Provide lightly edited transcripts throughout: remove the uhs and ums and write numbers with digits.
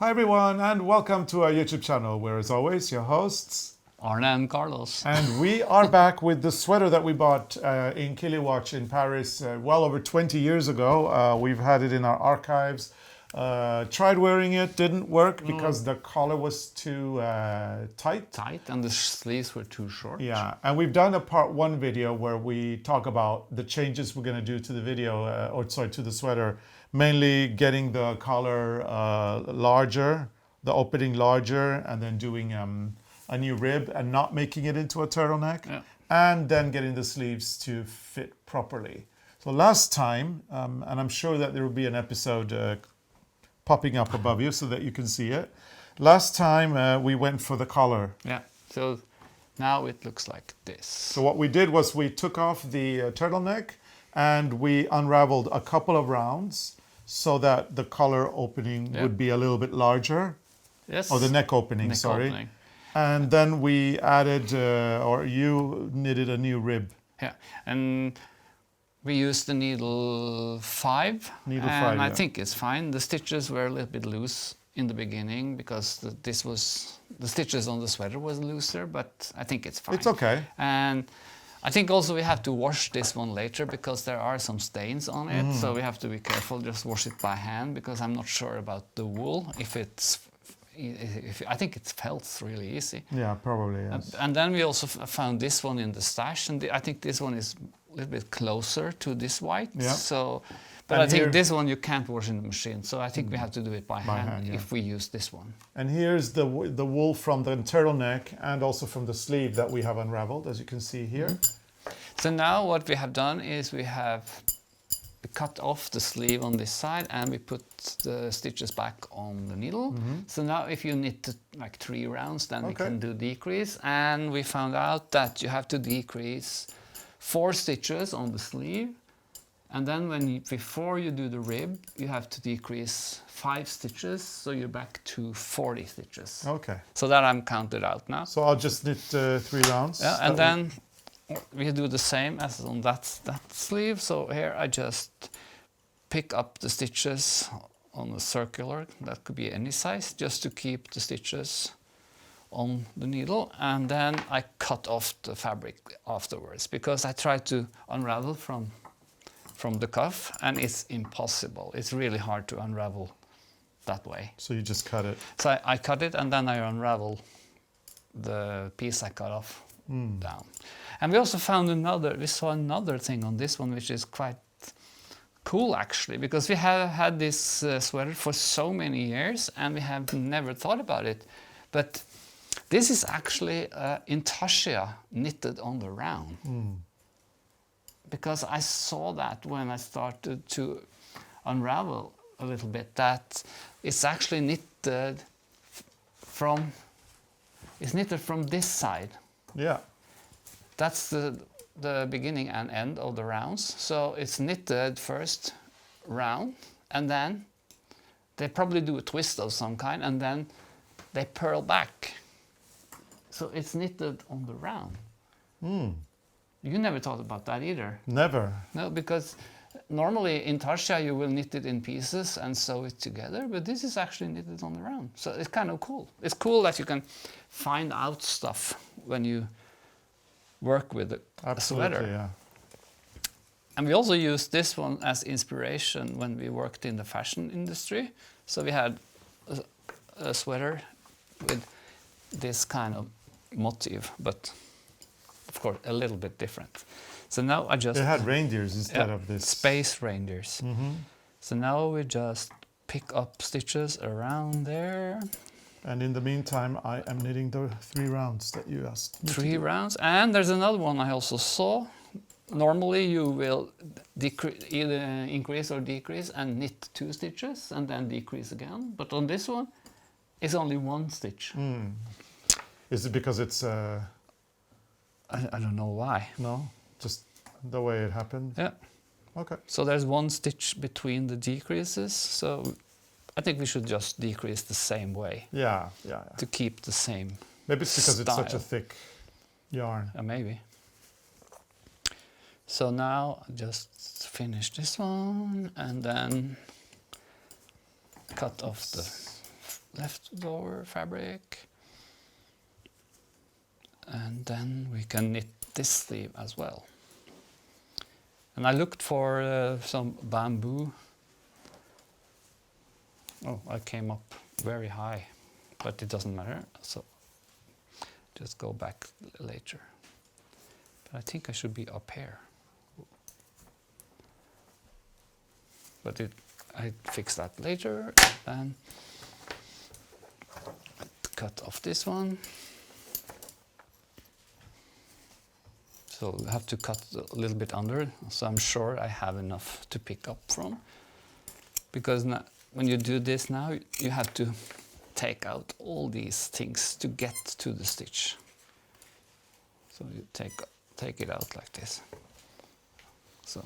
Hi everyone and welcome to our YouTube channel where as always your hosts Arne and Carlos. and we are back with the sweater that we bought in Kiliwatch in Paris well over 20 years ago. We've had it in our archives. Tried wearing it, didn't work because the collar was too tight. And the sleeves were too short. Yeah, and we've done a part 1 video where we talk about the changes we're going to do to the video, to the sweater. Mainly getting the collar larger, the opening larger, and then doing a new rib and not making it into a turtleneck. Yeah. And then getting the sleeves to fit properly. So last time, and I'm sure that there will be an episode popping up above you so that you can see it. Last time we went for the collar. Yeah, so now it looks like this. So what we did was we took off the turtleneck and we unraveled a couple of rounds so that the collar opening would be a little bit larger. Yes. Or the neck opening, Opening. And then we added, or you knitted a new rib. Yeah, and we used the needle 5. Needle and 5, I yeah. think it's fine. The stitches were a little bit loose in the beginning because the stitches on the sweater was looser, but I think it's fine. It's okay. And I think also we have to wash this one later because there are some stains on it, so we have to be careful, just wash it by hand because I'm not sure about the wool. I think it felt really easy. Yeah, probably, yes. And then we also found this one in the stash, and I think this one is a little bit closer to this white. Yeah. So, but And I think here- this one you can't wash in the machine, so I think we have to do it by hand, hand, yeah. if we use this one. And here's the wool from the turtleneck and also from the sleeve that we have unraveled, as you can see here. So now what we have done is we cut off the sleeve on this side and we put the stitches back on the needle. So now if you knit like 3 rounds, then we can do decrease. And we found out that you have to decrease 4 stitches on the sleeve. And then before you do the rib, you have to decrease 5 stitches, so you're back to 40 stitches. Okay. So that I'm counted out now. So I'll just knit 3 rounds. Yeah, and then we do the same as on that sleeve. So here I just pick up the stitches on the circular, that could be any size, just to keep the stitches on the needle. And then I cut off the fabric afterwards because I tried to unravel from the cuff and it's impossible. It's really hard to unravel that way. So you just cut it. So I cut it and then I unravel the piece I cut off down. And we also saw another thing on this one, which is quite cool actually, because we have had this sweater for so many years and we have never thought about it. But this is actually intarsia knitted on the round. Because I saw that when I started to unravel a little bit, that it's actually knitted from this side. Yeah. That's the beginning and end of the rounds. So it's knitted first round, and then they probably do a twist of some kind, and then they purl back. So it's knitted on the round. You never thought about that either. Never. No, because normally in tarsia you will knit it in pieces and sew it together, but this is actually knitted on the round. So it's kind of cool. It's cool that you can find out stuff when you work with a sweater. Yeah. And we also used this one as inspiration when we worked in the fashion industry. So we had a sweater with this kind of motif, but of course a little bit different. So now I just... It had reindeers instead of this. Space reindeers. So now we just pick up stitches around there. And in the meantime, I am knitting the 3 rounds that you asked me to 3 do. rounds. And there's another one I also saw. Normally you will either increase or decrease and knit 2 stitches and then decrease again. But on this one, it's only 1 stitch. Is it because it's... I don't know why. No? Just the way it happened? Yeah. Okay. So there's 1 stitch between the decreases. So I think we should just decrease the same way Yeah. to keep the same Maybe it's because it's such a style. thick yarn. Maybe. So now just finish this one and then cut off the leftover fabric. And then we can knit this sleeve as well. And I looked for some bamboo. Oh, I came up very high, but it doesn't matter. So just go back later. But I think I should be up here. But I fix that later. And cut off this one. So I have to cut a little bit under, so I'm sure I have enough to pick up from. Because now, when you do this now, you have to take out all these things to get to the stitch. So you take it out like this. So,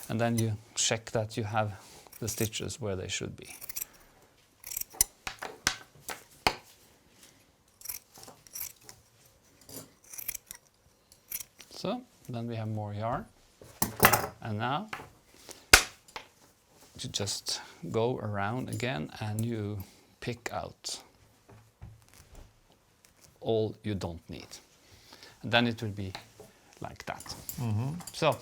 and then you check that you have the stitches where they should be. So then we have more yarn, and now you just go around again and you pick out all you don't need, and then it will be like that. So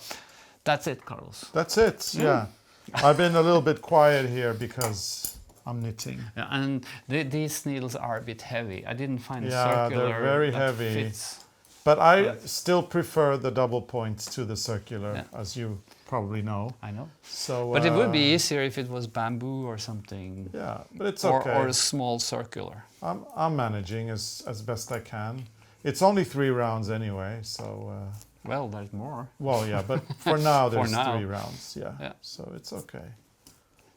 that's it, Carlos. That's it, yeah. I've been a little bit quiet here because I'm knitting. Yeah, and these needles are a bit heavy. I didn't find Yeah, circular they're very that heavy. fits. But I still prefer the double points to the circular, Yeah. as you probably know. I know. So, But it would be easier if it was bamboo or something. Yeah, but it's or, okay. or a small circular. I'm managing as best I can. It's only 3 rounds anyway, so... Well, there's more. well, yeah, but for now there's now. 3 rounds, Yeah. So it's okay.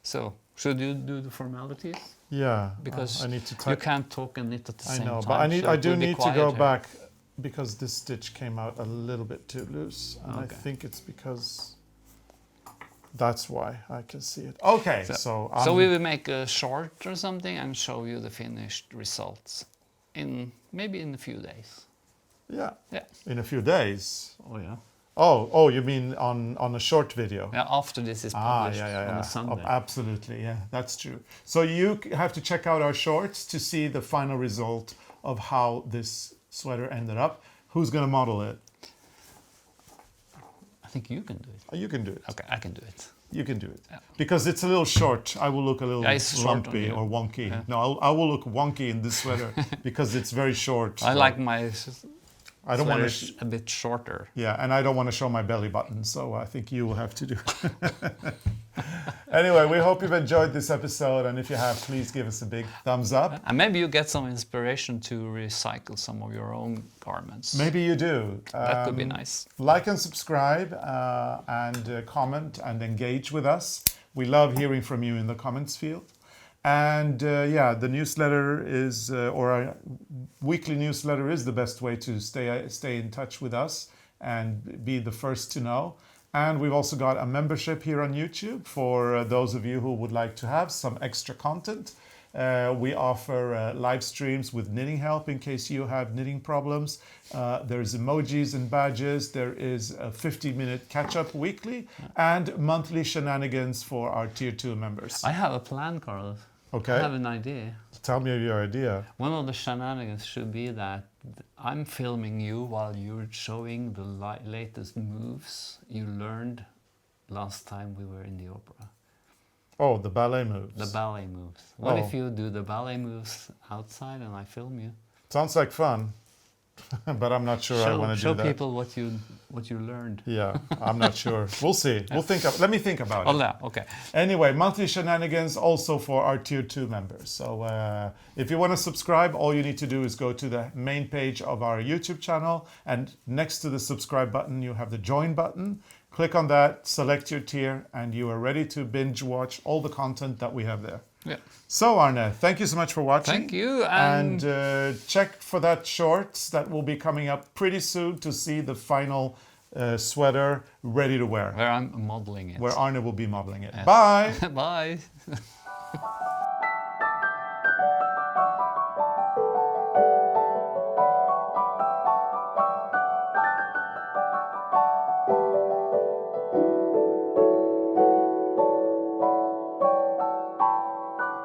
So, should you do the formalities? Yeah, Because I need to you can't talk and knit at the I same know, time. but so I it do will be need to go quieter. back because this stitch came out a little bit too loose, and I Okay. think it's because that's why I can see it. Okay, so So we will make a short or something and show you the finished results maybe in a few days. yeah, Yeah. in a few days. Oh yeah. Oh, you mean on a short video? Yeah. After this is published yeah. on a Sunday. Absolutely, yeah, that's true. So you have to check out our shorts to see the final result of how this sweater ended up. Who's going to model it? I think you can do it. You can do it. Okay, I can do it. You can do it. Yeah. Because it's a little short. I will look a little it's short on lumpy you. or wonky. Yeah. No, I will look wonky in this sweater because it's very short. I like my I don't want sweaters to... a bit shorter. Yeah, and I don't want to show my belly button, so I think you will have to do it. Anyway, we hope you've enjoyed this episode, and if you have, please give us a big thumbs up. And maybe you get some inspiration to recycle some of your own garments. Maybe you do. That could be nice. Like and subscribe, and comment and engage with us. We love hearing from you in the comments field. And yeah, the newsletter is, or our weekly newsletter is the best way to stay in touch with us and be the first to know. And we've also got a membership here on YouTube for those of you who would like to have some extra content. We offer live streams with knitting help in case you have knitting problems. There's emojis and badges. There is a 50-minute catch-up weekly and monthly shenanigans for our Tier 2 members. I have a plan, Carlos. Okay. I have an idea. Tell me your idea. One of the shenanigans should be that I'm filming you while you're showing the latest moves you learned last time we were in the opera. Oh, the ballet moves. The ballet moves. What if you do the ballet moves outside and I film you? Sounds like fun, but I'm not sure I want to do that. Show people what you learned. Yeah, I'm not sure. We'll see. We'll think. Let me think about it. Oh, yeah, okay. Anyway, monthly shenanigans also for our Tier 2 members. So if you want to subscribe, all you need to do is go to the main page of our YouTube channel, and next to the subscribe button, you have the join button. Click on that, select your tier, and you are ready to binge watch all the content that we have there. Yeah. So Arne, thank you so much for watching. Thank you. And check for that shorts that will be coming up pretty soon to see the final sweater ready to wear. Where I'm modeling it. Where Arne will be modeling it. Yeah. Bye! Bye.